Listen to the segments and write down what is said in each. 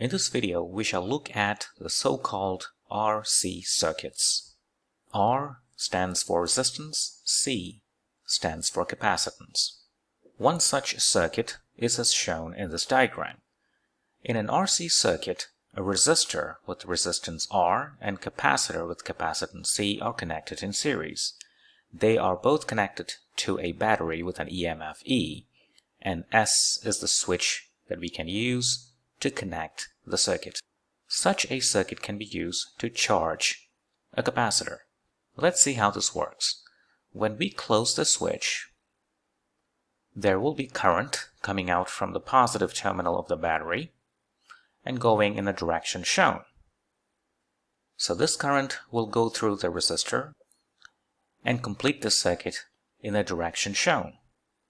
In this video, we shall look at the so-called RC circuits. R stands for resistance, C stands for capacitance. One such circuit is as shown in this diagram. In an RC circuit, a resistor with resistance R and capacitor with capacitance C are connected in series. They are both connected to a battery with an EMF E, and S is the switch that we can use to connect the circuit. Such a circuit can be used to charge a capacitor. Let's see how this works. When we close the switch, there will be current coming out from the positive terminal of the battery and going in the direction shown. So this current will go through the resistor and complete the circuit in the direction shown,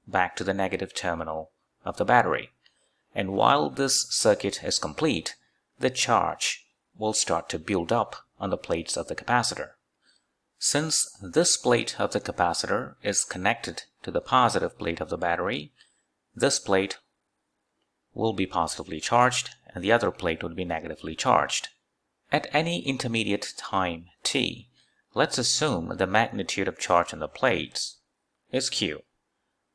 back to the negative terminal of the battery. And while this circuit is complete, the charge will start to build up on the plates of the capacitor. Since this plate of the capacitor is connected to the positive plate of the battery, this plate will be positively charged and the other plate would be negatively charged. At any intermediate time t, let's assume the magnitude of charge on the plates is Q,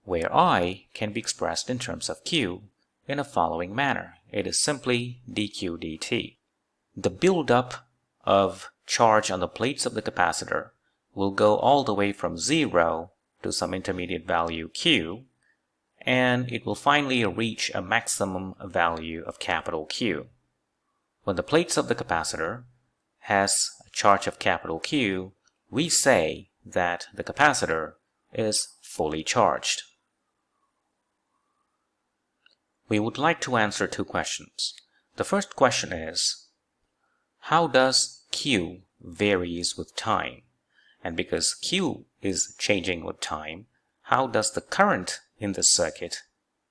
where I can be expressed in terms of Q in the following manner. It is simply dq dt. The buildup of charge on the plates of the capacitor will go all the way from 0 to some intermediate value Q, and it will finally reach a maximum value of capital Q. When the plates of the capacitor has a charge of capital Q, we say that the capacitor is fully charged. We would like to answer two questions. The first question is, how does Q varies with time? And because Q is changing with time, how does the current in the circuit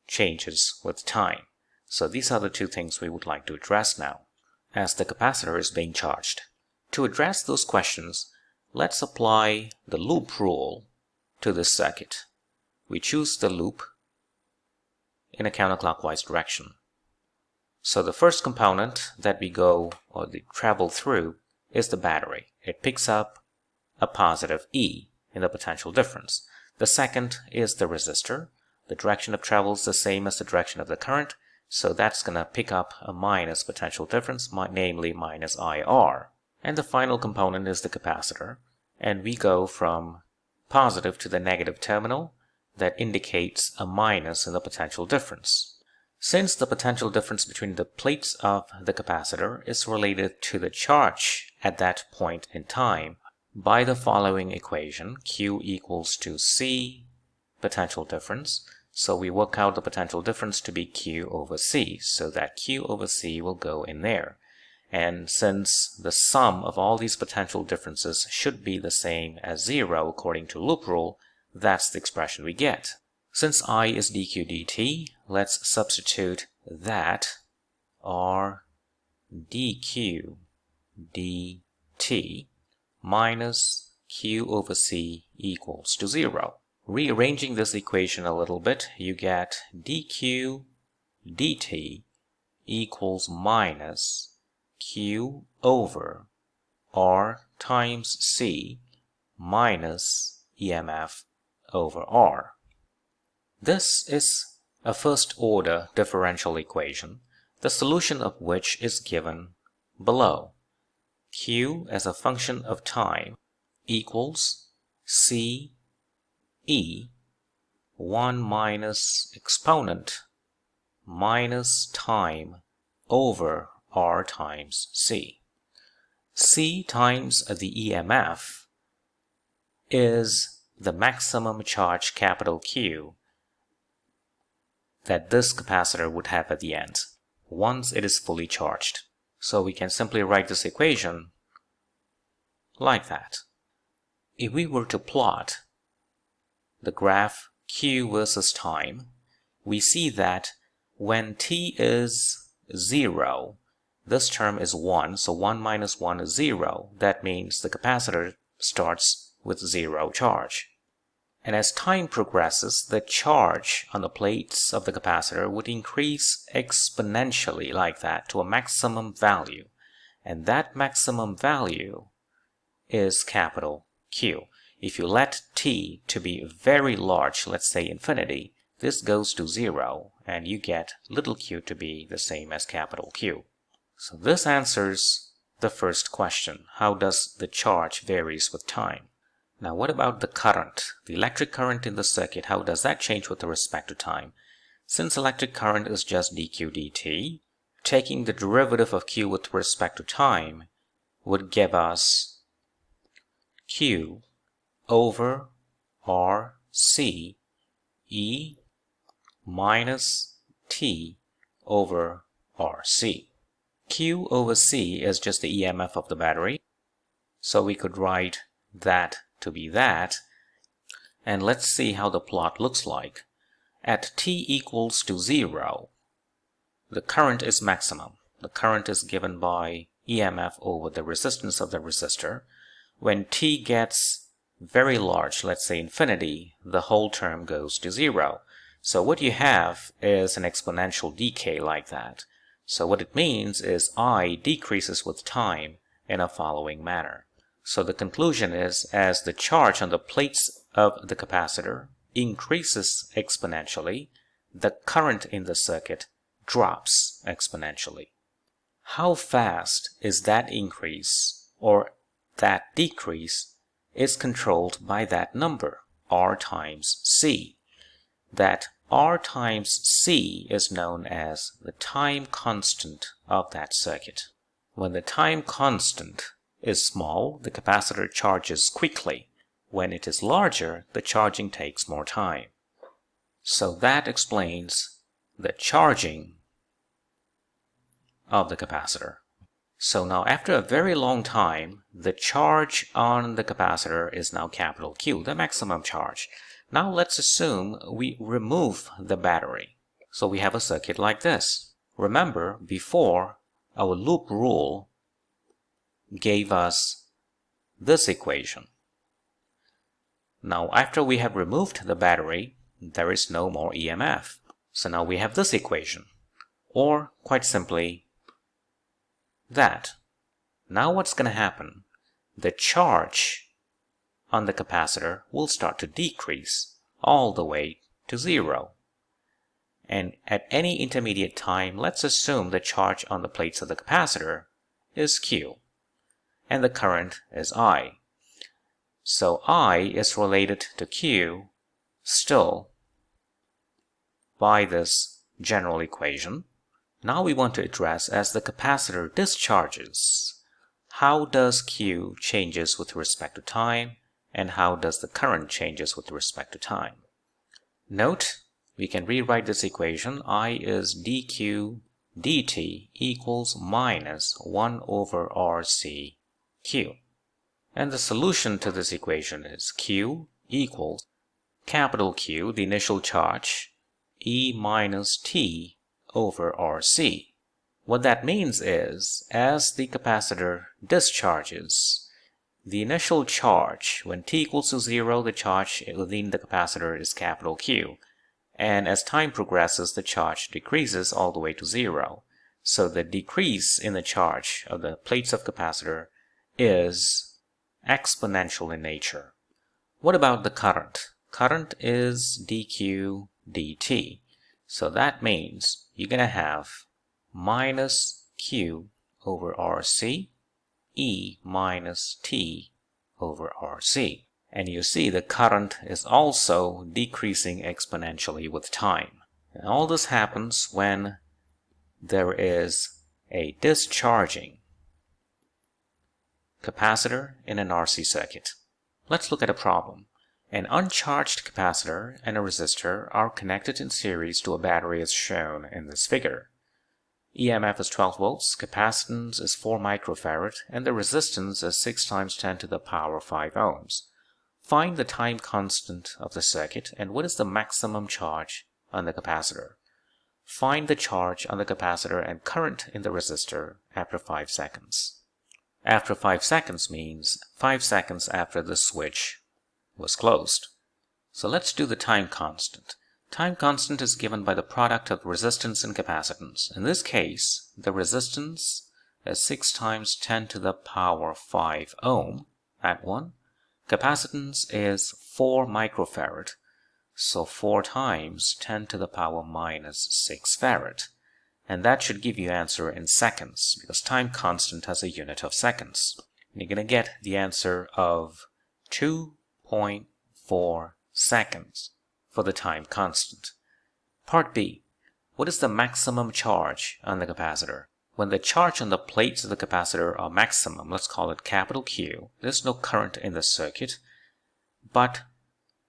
changes with time? So these are the two things we would like to address now, as the capacitor is being charged. To address those questions, let's apply the loop rule to this circuit. We choose the loop in a counterclockwise direction. So the first component that we go or travel through is the battery. It picks up a positive E in the potential difference. The second is the resistor. The direction of travel is the same as the direction of the current, so that's going to pick up a minus potential difference, namely minus IR. And the final component is the capacitor, and we go from positive to the negative terminal that indicates a minus in the potential difference. Since the potential difference between the plates of the capacitor is related to the charge at that point in time by the following equation, Q equals to C potential difference, so we work out the potential difference to be Q over C, so that Q over C will go in there. And since the sum of all these potential differences should be the same as 0 according to loop rule, that's the expression we get. Since I is dq dt, let's substitute that R dq dt minus Q over C equals to 0. Rearranging this equation a little bit, you get dq dt equals minus Q over R times C minus EMF over R. This is a first-order differential equation, the solution of which is given below. Q as a function of time equals C E 1 minus exponent minus time over R times C. C times the EMF is the maximum charge capital Q that this capacitor would have at the end once it is fully charged. So we can simply write this equation like that. If we were to plot the graph Q versus time, we see that when t is 0, this term is 1, so 1 minus 1 is 0. That means the capacitor starts with 0 charge. And as time progresses, the charge on the plates of the capacitor would increase exponentially like that to a maximum value. And that maximum value is capital Q. If you let t to be very large, let's say infinity, this goes to 0 and you get little q to be the same as capital Q. So this answers the first question, how does the charge varies with time? Now what about the current? The electric current in the circuit, how does that change with respect to time? Since electric current is just dq dt, taking the derivative of q with respect to time would give us q over RC E minus T over RC. Q over C is just the EMF of the battery, so we could write that to be that. And let's see how the plot looks like. At t equals to 0, the current is maximum. The current is given by EMF over the resistance of the resistor. When t gets very large, let's say infinity, the whole term goes to 0. So what you have is an exponential decay like that. So what it means is I decreases with time in a following manner. So the conclusion is, as the charge on the plates of the capacitor increases exponentially, the current in the circuit drops exponentially. How fast is that increase or that decrease is controlled by that number, R times C. That R times C is known as the time constant of that circuit. When the time constant is small, the capacitor charges quickly. When it is larger, the charging takes more time. So that explains the charging of the capacitor. So now after a very long time, the charge on the capacitor is now capital Q, the maximum charge. Now let's assume we remove the battery. So we have a circuit like this. Remember, before, our loop rule gave us this equation. Now after we have removed the battery, there is no more EMF. So now we have this equation, or quite simply, that. Now what's going to happen? The charge on the capacitor will start to decrease all the way to 0. And at any intermediate time, let's assume the charge on the plates of the capacitor is Q, and the current is I. So I is related to Q still by this general equation. Now we want to address, as the capacitor discharges, how does Q changes with respect to time, and how does the current changes with respect to time. Note, we can rewrite this equation. I is dq dt equals minus 1 over RC Q. And the solution to this equation is Q equals capital Q, the initial charge, E minus T over RC. What that means is, as the capacitor discharges, the initial charge, when t equals to 0, the charge within the capacitor is capital Q. And as time progresses, the charge decreases all the way to 0. So the decrease in the charge of the plates of capacitor is exponential in nature. What about the current? Current is dq dt. So that means you're going to have minus Q over RC, E minus T over RC. And you see the current is also decreasing exponentially with time. And all this happens when there is a discharging capacitor in an RC circuit. Let's look at a problem. An uncharged capacitor and a resistor are connected in series to a battery as shown in this figure. EMF is 12 volts, capacitance is 4 microfarad, and the resistance is 6 times 10 to the power 5 ohms. Find the time constant of the circuit and what is the maximum charge on the capacitor. Find the charge on the capacitor and current in the resistor after 5 seconds. After 5 seconds means 5 seconds after the switch was closed. So let's do the time constant. Time constant is given by the product of resistance and capacitance. In this case, the resistance is 6 times 10 to the power 5 ohm, that one. Capacitance is 4 microfarad, so 4 times 10 to the power minus 6 farad. And that should give you answer in seconds, because time constant has a unit of seconds. And you're going to get the answer of 2.4 seconds for the time constant. Part B. What is the maximum charge on the capacitor? When the charge on the plates of the capacitor are maximum, let's call it capital Q, there's no current in the circuit, but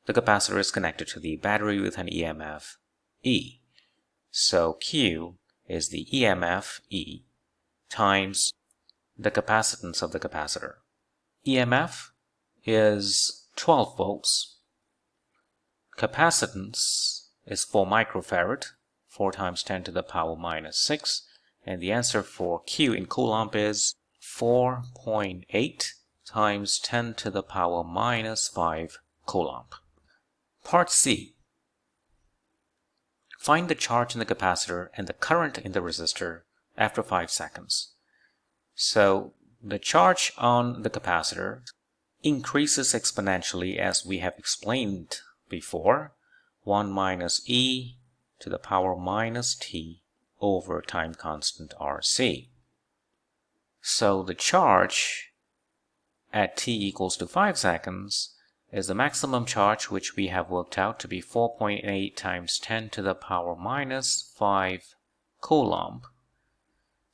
the capacitor is connected to the battery with an EMF E. So Q is the EMF E times the capacitance of the capacitor. EMF is 12 volts. Capacitance is 4 microfarad, 4 times 10 to the power minus 6. And the answer for Q in coulomb is 4.8 times 10 to the power minus 5 coulomb. Part C. Find the charge in the capacitor and the current in the resistor after 5 seconds. So the charge on the capacitor increases exponentially as we have explained before, 1 minus e to the power minus t over time constant RC. So the charge at t equals to 5 seconds is the maximum charge, which we have worked out to be 4.8 times 10 to the power minus 5 coulomb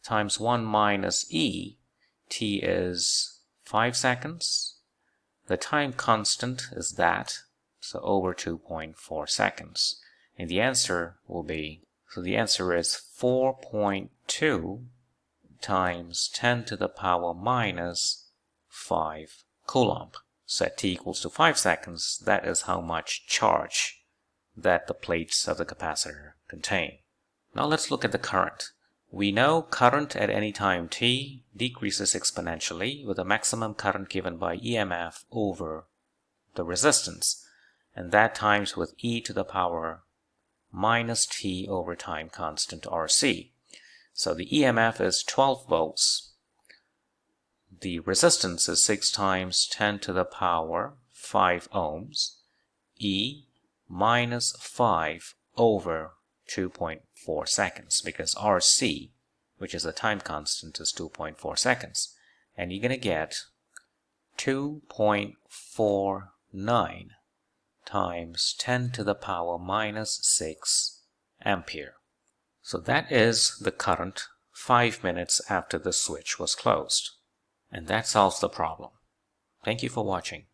times 1 minus e. T is 5 seconds. The time constant is that, so over 2.4 seconds. And the answer will be, so the answer is 4.2 times 10 to the power minus 5 coulomb. So at t equals to 5 seconds, that is how much charge that the plates of the capacitor contain. Now let's look at the current. We know current at any time t decreases exponentially with a maximum current given by EMF over the resistance, and that times with e to the power minus t over time constant RC. So the EMF is 12 volts. The resistance is 6 times 10 to the power 5 ohms. E minus 5 over 2.4 seconds, because RC, which is a time constant, is 2.4 seconds. And you're going to get 2.49 times 10 to the power minus 6 ampere. So that is the current 5 minutes after the switch was closed. And that solves the problem. Thank you for watching.